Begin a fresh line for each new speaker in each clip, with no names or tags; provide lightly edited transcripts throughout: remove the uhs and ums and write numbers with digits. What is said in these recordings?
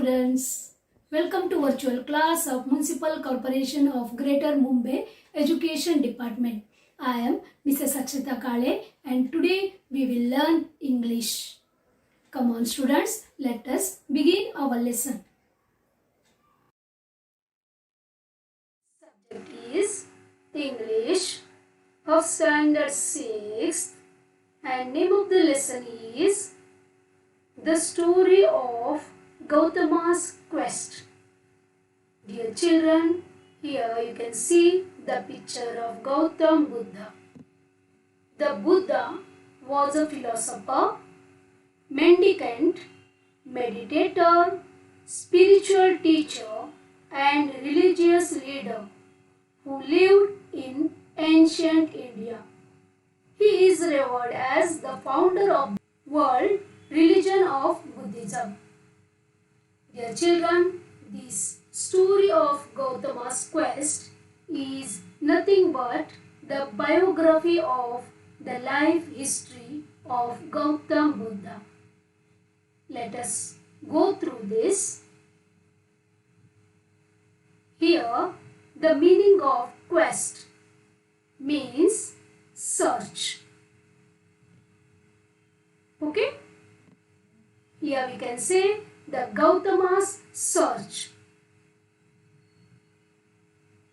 students, welcome to virtual class of Municipal Corporation of Greater Mumbai Education Department. I am Mrs. Akshata Kale and today we will learn English. Come on students, let us begin our lesson. Subject is English of Standard 6 and name of the lesson is The Story of Gautama's Quest. Dear children, here you can see the picture of Gautama Buddha. The Buddha was a philosopher, mendicant, meditator, spiritual teacher and religious leader who lived in ancient India. He is revered as the founder of the world religion of Buddhism. Dear children, this story of Gautama's quest is nothing but the biography of the life history of Gautama Buddha. Let us go through this. Here, the meaning of quest means search. Okay? Here we can say the Gautama's search.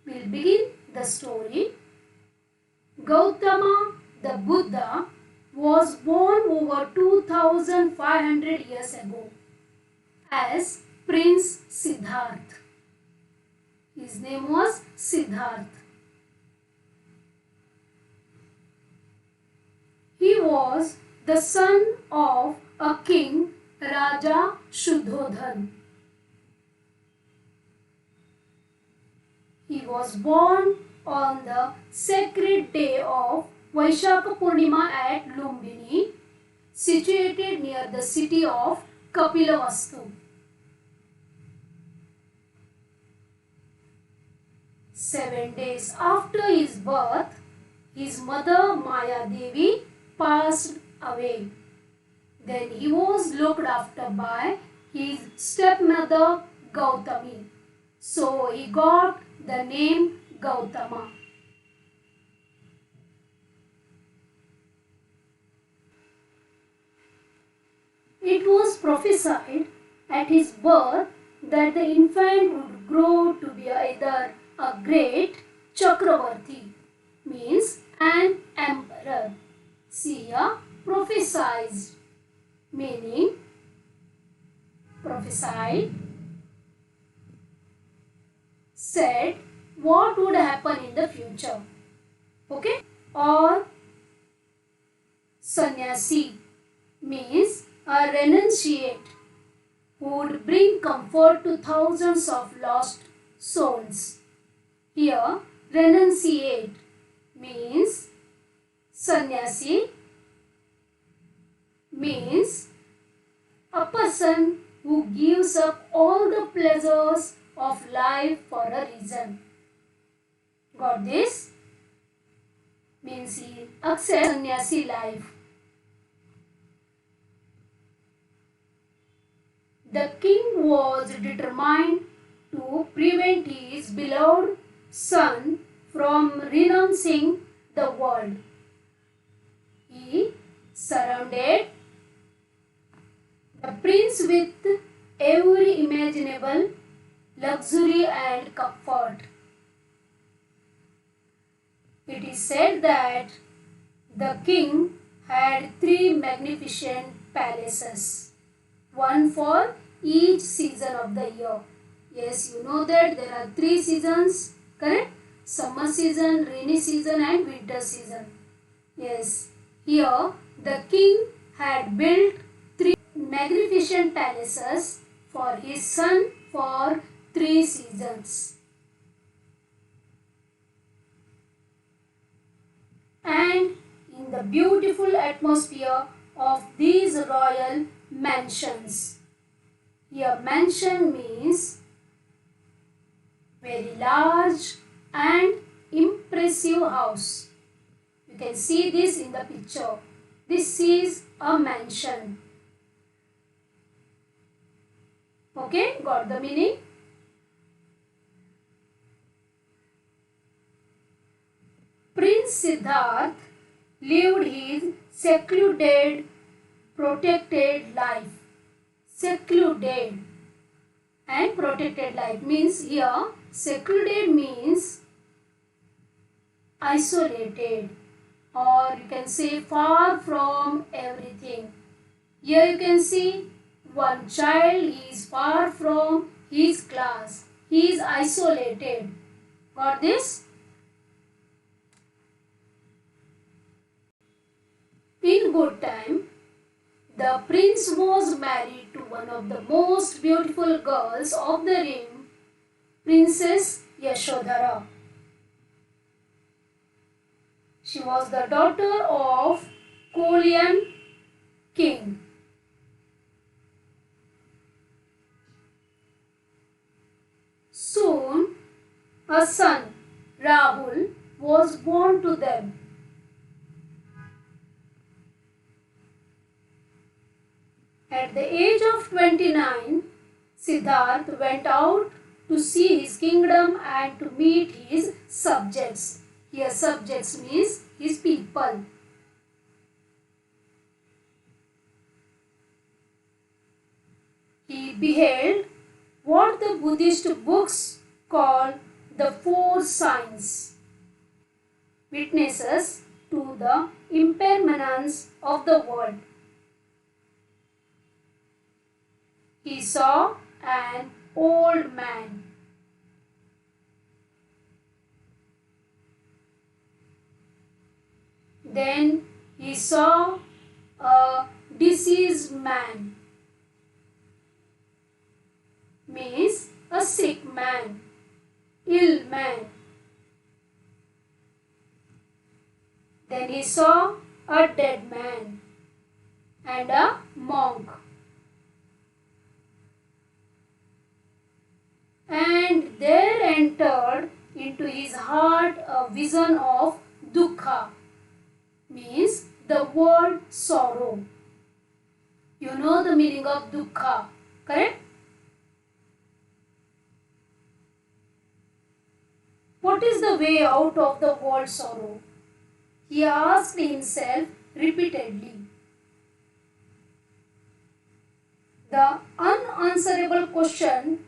We'll begin the story. Gautama the Buddha was born over 2500 years ago as Prince Siddhartha. His name was Siddhartha. He was the son of a king, Raja Shuddhodhan. He was born on the sacred day of Vaishakha Purnima at Lumbini, situated near the city of Kapilavastu. 7 days after his birth, his mother Maya Devi passed away. Then he was looked after by his stepmother Gautami. So he got the name Gautama. It was prophesied at his birth that the infant would grow to be either a great Chakravarti, means an emperor. See here, prophesied, meaning prophesied, said what would happen in the future. Okay? Or Sannyasi means a renunciate who would bring comfort to thousands of lost souls. Here, renunciate means Sannyasi means a person who gives up all the pleasures of life for a reason. Got this? Means he accepts sannyasi life. The king was determined to prevent his beloved son from renouncing the world. He surrounded the prince with every imaginable luxury and comfort. It is said that the king had 3 magnificent palaces, one for each season of the year. Yes, you know that there are 3 seasons, correct? Summer season, rainy season and winter season. Yes, here the king had built 3 magnificent palaces for his son for 3 seasons. And in the beautiful atmosphere of these royal mansions. Here mansion means very large and impressive house. You can see this in the picture. This is a mansion. Okay, got the meaning? Prince Siddharth lived his secluded, protected life. Secluded and protected life means here secluded means isolated, or you can say far from everything. Here you can see one child is far from his class. He is isolated. Got this? In good time, the prince was married to one of the most beautiful girls of the realm, Princess Yashodhara. She was the daughter of Kolean king. Soon, a son, Rahul, was born to them. At the age of 29, Siddharth went out to see his kingdom and to meet his subjects. Here subjects means his people. He beheld what the Buddhist books call the four signs, witnesses to the impermanence of the world. He saw an old man. Then he saw a diseased man, means a sick man, ill man. Then he saw a dead man and a monk. And there entered into his heart a vision of dukkha, means the word sorrow. You know the meaning of dukkha, correct? What is the way out of the world sorrow? He asked himself repeatedly. The unanswerable question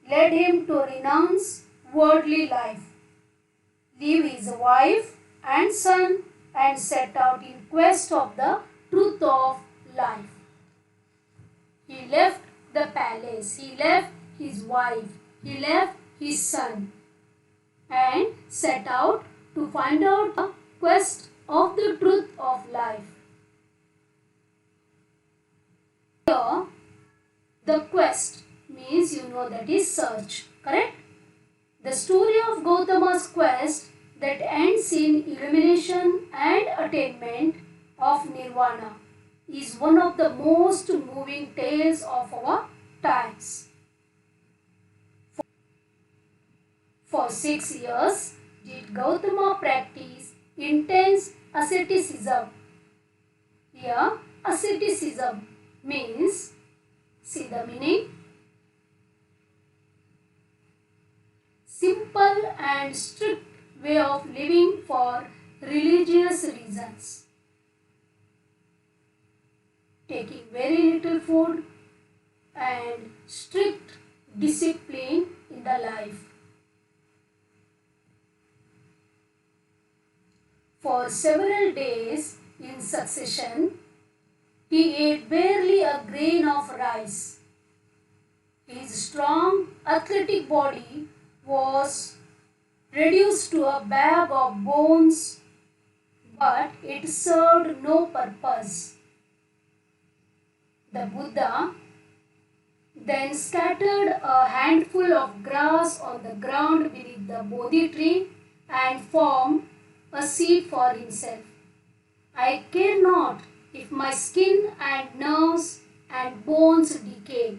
led him to renounce worldly life, leave his wife and son, and set out in quest of the truth of life. He left the palace, he left his wife, he left his son, and set out to find out the quest of the truth of life. Here, the quest means you know that is search, correct? The story of Gautama's quest that ends in illumination and attainment of nirvana is one of the most moving tales of our times. For 6 years did Gautama practice intense asceticism. Here, asceticism means, see the meaning, simple and strict way of living for religious reasons. Taking very little food and strict discipline in the life. For several days in succession, he ate barely a grain of rice. His strong, athletic body was reduced to a bag of bones, but it served no purpose. The Buddha then scattered a handful of grass on the ground beneath the Bodhi tree and formed a seed for himself. I care not if my skin and nerves and bones decay.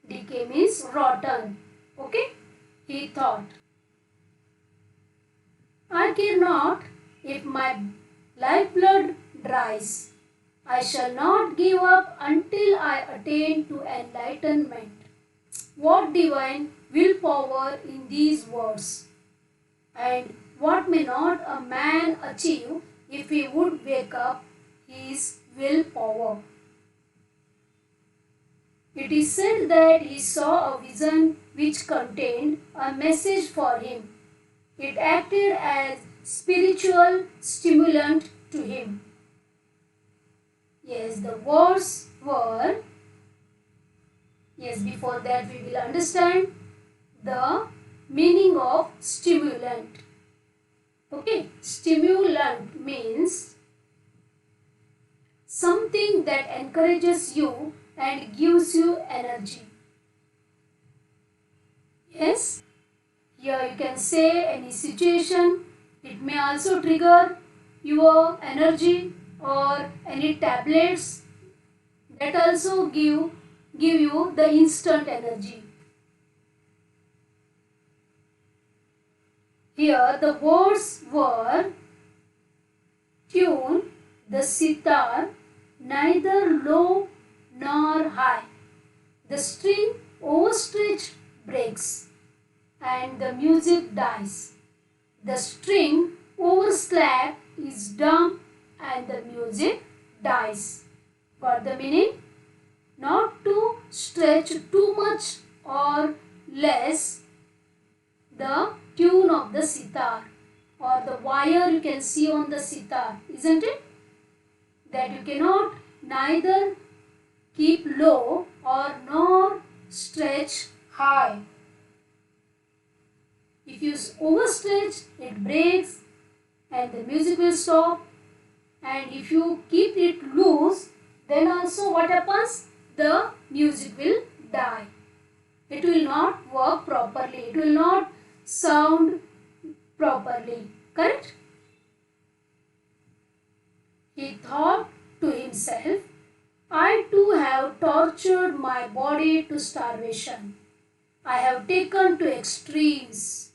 Decay means rotten. Okay? He thought. I care not if my lifeblood dries. I shall not give up until I attain to enlightenment. What divine willpower in these words? And what may not a man achieve if he would wake up his willpower? It is said that he saw a vision which contained a message for him. It acted as spiritual stimulant to him. Yes, the words were, before that we will understand the meaning of stimulant. Okay, stimulant means something that encourages you and gives you energy. Yes, here you can say any situation. It may also trigger your energy, or any tablets that also give you the instant energy. Here the words were tune the sitar neither low nor high. The string overstretched breaks and the music dies. The string overslapped is dumb and the music dies. Got the meaning? Not to stretch too much or less the tune of the sitar or the wire you can see on the sitar, isn't it? That you cannot neither keep low or nor stretch high. If you overstretch, it breaks and the music will stop. And if you keep it loose, then also what happens? The music will die. It will not work properly. It will not sound properly. Correct? He thought to himself, I too have tortured my body to starvation. I have taken to extremes.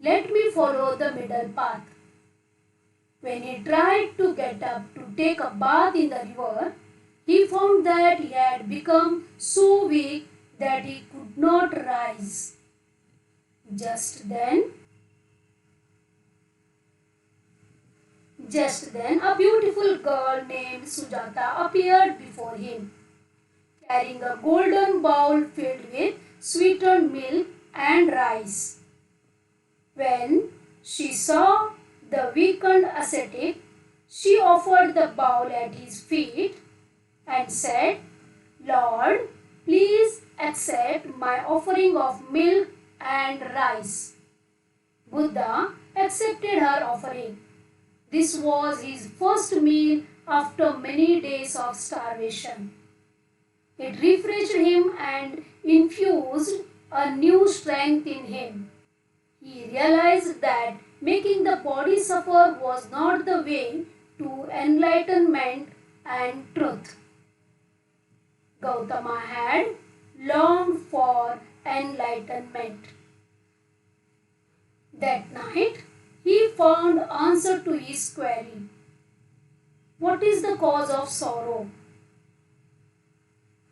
Let me follow the middle path. When he tried to get up to take a bath in the river, he found that he had become so weak that he could not rise. Just then, a beautiful girl named Sujata appeared before him, carrying a golden bowl filled with sweetened milk and rice. When she saw the weakened ascetic, she offered the bowl at his feet and said, Lord, please accept my offering of milk and rice. Buddha accepted her offering. This was his first meal after many days of starvation. It refreshed him and infused a new strength in him. He realized that making the body suffer was not the way to enlightenment and truth. Gautama had longed for enlightenment. That night, he found answer to his query. What is the cause of sorrow?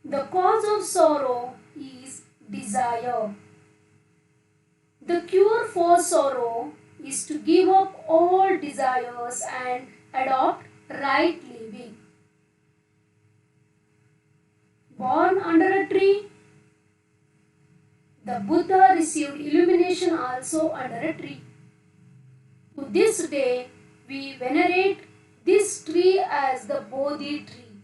The cause of sorrow is desire. The cure for sorrow is to give up all desires and adopt right living. Born under a tree, the Buddha received illumination also under a tree. To this day, we venerate this tree as the Bodhi tree.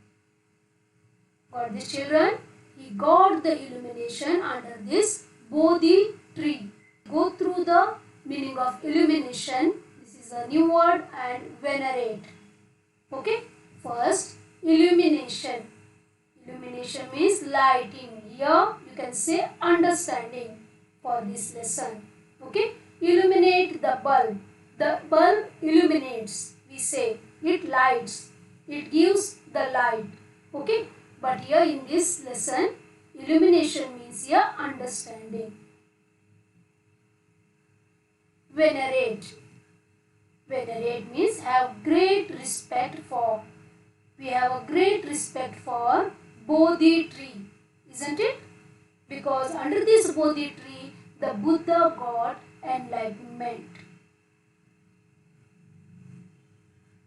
Got this, children? He got the illumination under this Bodhi tree. Go through the meaning of illumination. This is a new word, and venerate. Okay? First, illumination. Illumination means lighting. Here you can say understanding for this lesson. Okay? Illuminate the bulb. The bulb illuminates. We say it lights. It gives the light. Okay? But here in this lesson, illumination means here understanding. Venerate. Venerate means have great respect for. We have a great respect for Bodhi tree, isn't it? because under this Bodhi tree, the Buddha got enlightenment.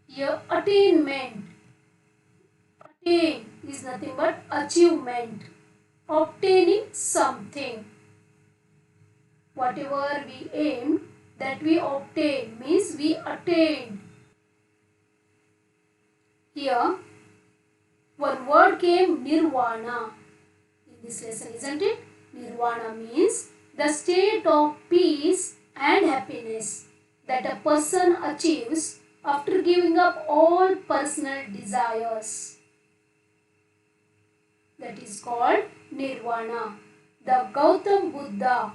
Here, attainment. Attain is nothing but achievement. Obtaining something. Whatever we aim, that we obtain, means we attained. Here, one word came, nirvana, in this lesson, isn't it? Nirvana means the state of peace and happiness that a person achieves after giving up all personal desires. That is called nirvana. The Gautama Buddha,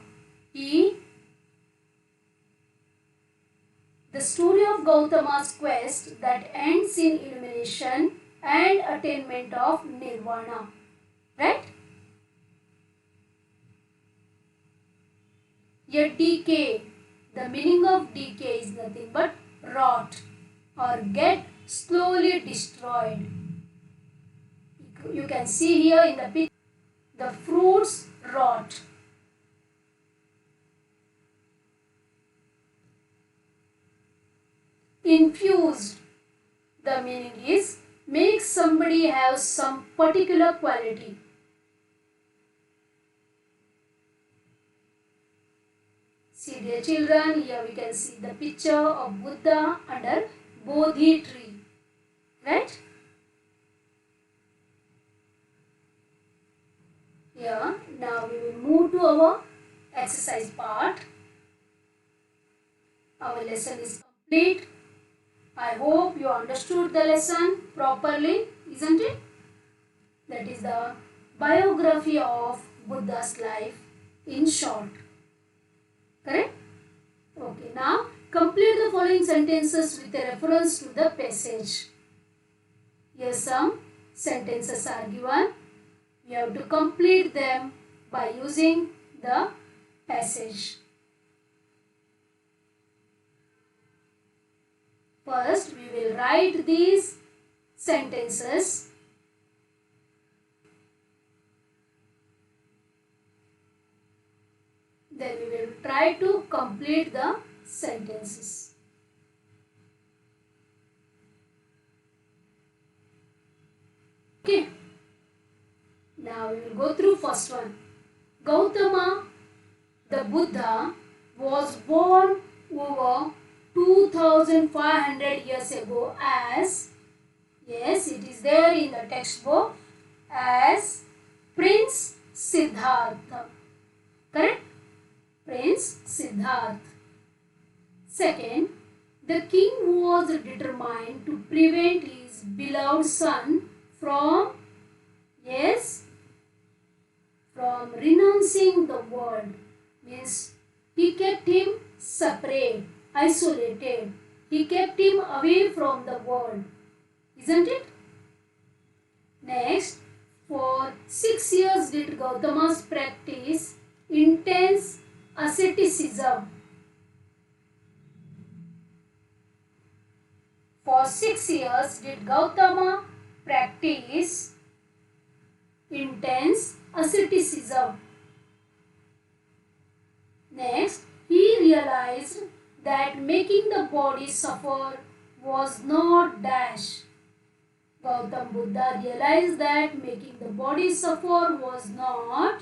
the story of Gautama's quest that ends in illumination and attainment of nirvana. Right? Yet decay, the meaning of decay is nothing but rot or get slowly destroyed. You can see here in the picture, the fruits rot. Infused, the meaning is make somebody have some particular quality. See dear children, here we can see the picture of Buddha under Bodhi tree. Right? Here, now we will move to our exercise part. Our lesson is complete. I hope you understood the lesson properly, isn't it? That is the biography of Buddha's life in short. Correct? Okay, now complete the following sentences with a reference to the passage. Here some sentences are given. We have to complete them by using the passage. First, we will write these sentences. Then we will try to complete the sentences. Okay. Now we will go through first one. Gautama, the Buddha, was born over 2500 years ago as, yes, it is there in the textbook, as Prince Siddhartha. Correct? Prince Siddhartha. Second, the king was determined to prevent his beloved son from, yes, from renouncing the world. Means he kept him separate, isolated. He kept him away from the world. Isn't it? Next, for 6 years did Gautama's practice intense asceticism. For 6 years did Gautama practice intense asceticism. Next, he realized that making the body suffer was not dash. Gautama Buddha realized that making the body suffer was not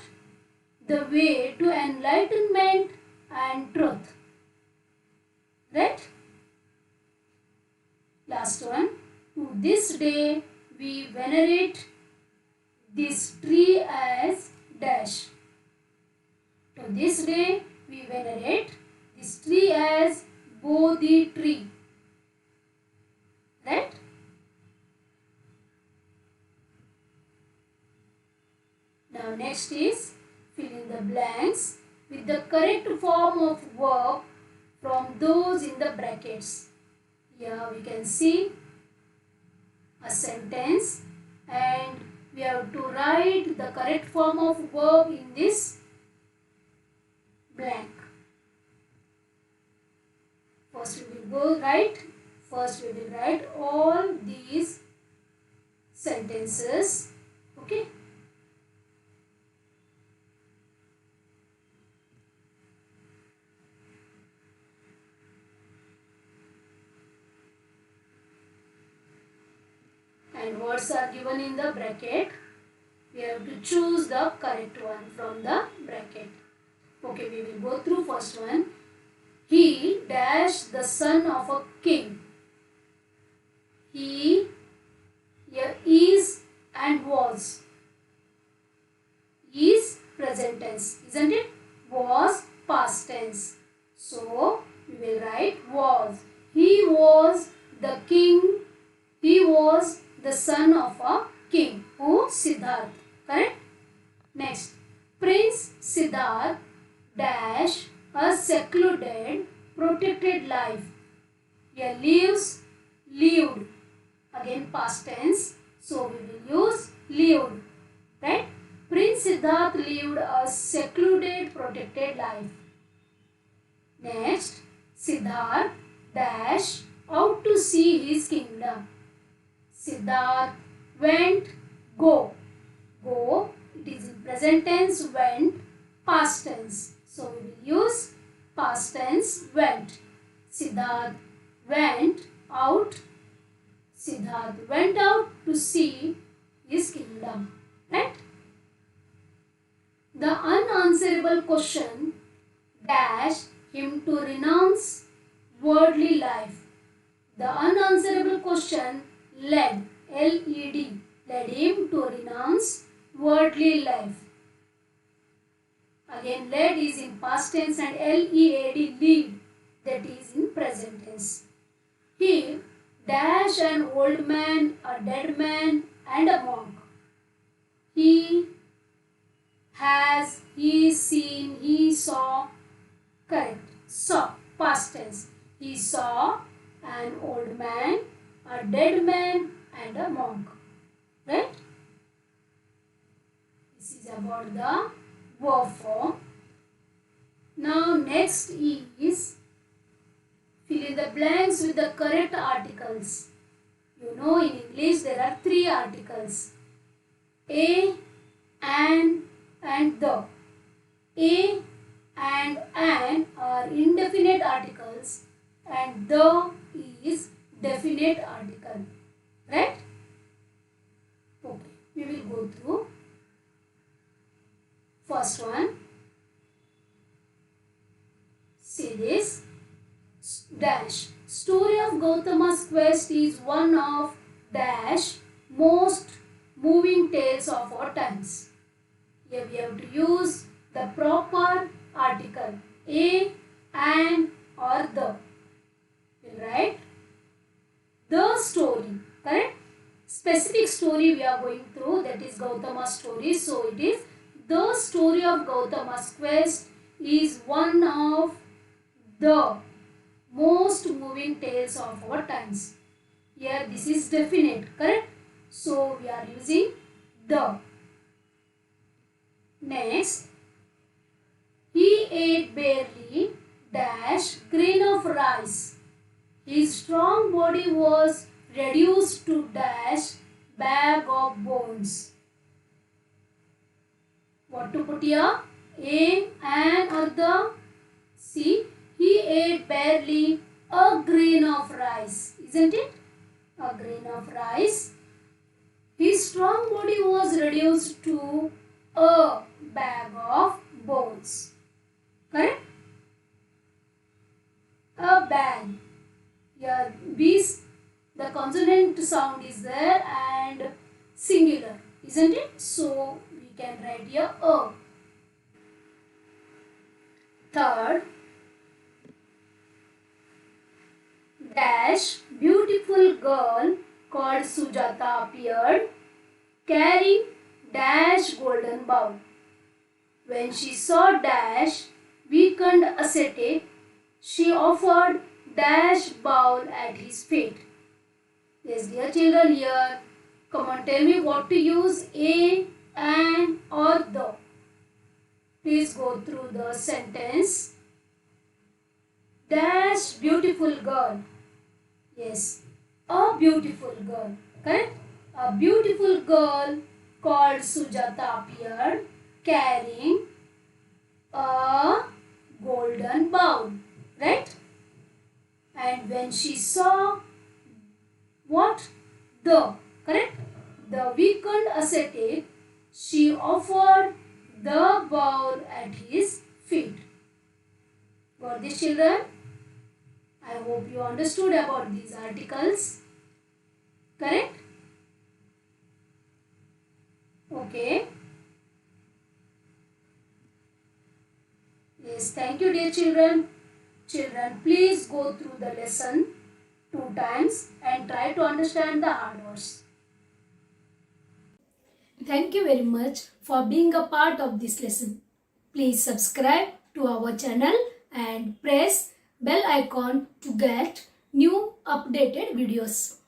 the way to enlightenment and truth. Right? Last one. To this day, we venerate this tree as dash. To this day, we venerate this tree as Bodhi tree. Right? Now next is fill in the blanks with the correct form of verb from those in the brackets. Here we can see a sentence and we have to write the correct form of verb in this blank. First we will write all these sentences. Okay. words are given in the bracket. We have to choose the correct one from the bracket. Okay, we will go through first one. He dash the son of a king. He is and was. Is present tense, isn't it? Was past tense. So we will write was. He was the king. He was the son of a king. Who? Siddharth. Correct? Next. Prince Siddharth dash a secluded, protected life. Here lived. Again past tense. So we will use lived. Right? Prince Siddharth lived a secluded, protected life. Next, Siddharth dash out to see his kingdom. Siddharth went, go. Go, it is in present tense, went, past tense. So we will use past tense, went. Siddharth went out. Siddharth went out to see his kingdom. Right? The unanswerable question dash him to renounce worldly life. The unanswerable question led, L-E-D, led him to renounce worldly life. Again, led is in past tense and L-E-A-D, lead, that is in present tense. Here, dash an old man, a dead man and a monk. He has, he seen, he saw. Correct. Saw, past tense. He saw an old man, a dead man and a monk. Right? This is about the verb form. Now next is fill in the blanks with the correct articles. You know in English there are 3 articles. A, and the. A and an are indefinite articles and the is definite article. Right? Okay, we will go through. First one. See this. Dash. Story of Gautama's quest is one of dash most moving tales of our times. Here we have to use the proper article a, an or the. We'll write the story. Correct? Specific story we are going through, that is Gautama's story. So it is the story of Gautama's quest is one of the most moving tales of our times. Here this is definite. Correct? So we are using the. Next, he ate barely dash grain of rice. His strong body was reduced to dash bag of bones. What to put here? A, an or the? See, he ate barely a grain of rice. Isn't it? A grain of rice. His strong body was reduced to a bag of bones. Correct? A bag. Here, bees, the consonant sound is there and singular, isn't it? So we can write here a. Third, dash beautiful girl called Sujata appeared carrying dash golden bowl. When she saw dash weakened ascetic, she offered dash bowl at his feet. Yes, dear children, here, come on, tell me what to use, a, an or the. Please go through the sentence. Dash beautiful girl. Yes, a beautiful girl. Correct? A beautiful girl called Sujata appeared carrying a golden bowl. Right? And when she saw what? The. Correct? the weakened ascetic, she offered the bowl at his feet. Got this, children? I hope you understood about these articles. Correct? Okay. Yes, thank you, dear children. Children, please go through the lesson 2 times and try to understand the hard words. Thank you very much for being a part of this lesson. Please subscribe to our channel and press bell icon to get new updated videos.